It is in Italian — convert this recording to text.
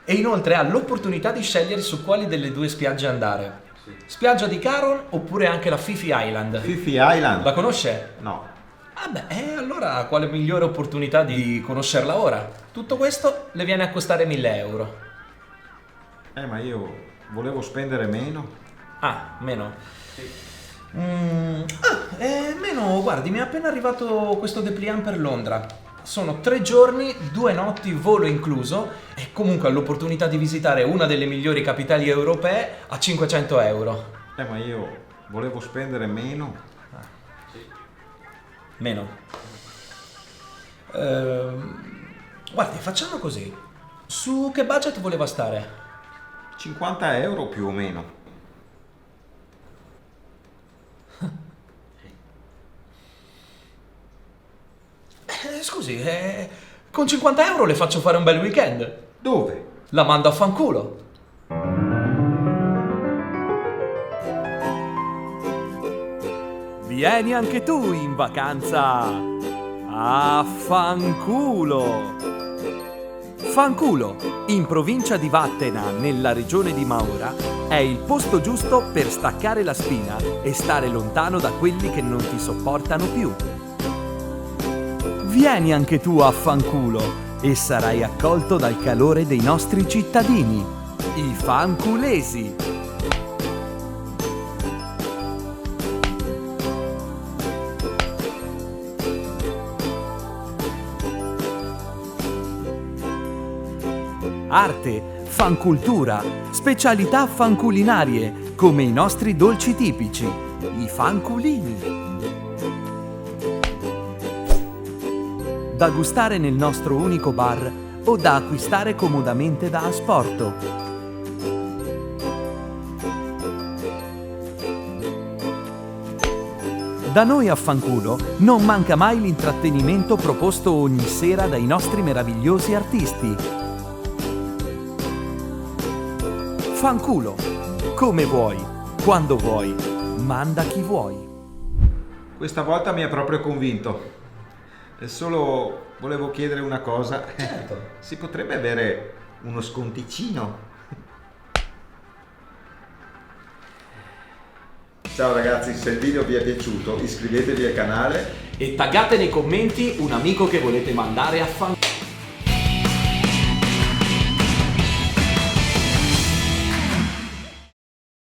E inoltre ha l'opportunità di scegliere su quali delle due spiagge andare. Spiaggia di Caron oppure anche la Fifi Island. Fifi Island? La conosce? No. Vabbè, allora quale migliore opportunità di conoscerla ora? Tutto questo le viene a costare 1.000 euro. Ma io volevo spendere meno. Ah, meno? Meno, guardi, mi è appena arrivato questo dépliant per Londra. Sono 3 giorni, 2 notti, volo incluso, e comunque ha l'opportunità di visitare una delle migliori capitali europee a 500 euro. Ma io volevo spendere meno. Meno. Guardi, facciamo così. Su che budget voleva stare? 50 euro più o meno. Scusi, con 50 euro le faccio fare un bel weekend. Dove? La mando a fanculo. Vieni anche tu in vacanza a Fanculo. Fanculo, in provincia di Vattena, nella regione di Maura, è il posto giusto per staccare la spina e stare lontano da quelli che non ti sopportano più. Vieni anche tu a Fanculo e sarai accolto dal calore dei nostri cittadini, i fanculesi. Arte, fancultura, specialità fanculinarie, come i nostri dolci tipici, i fanculini. Da gustare nel nostro unico bar o da acquistare comodamente da asporto. Da noi a Fanculo non manca mai l'intrattenimento proposto ogni sera dai nostri meravigliosi artisti. Fanculo, come vuoi, quando vuoi, manda chi vuoi. Questa volta mi ha proprio convinto. Solo volevo chiedere una cosa. Certo. Si potrebbe avere uno sconticino? Ciao ragazzi, se il video vi è piaciuto iscrivetevi al canale E taggate nei commenti un amico che volete mandare a fanculo.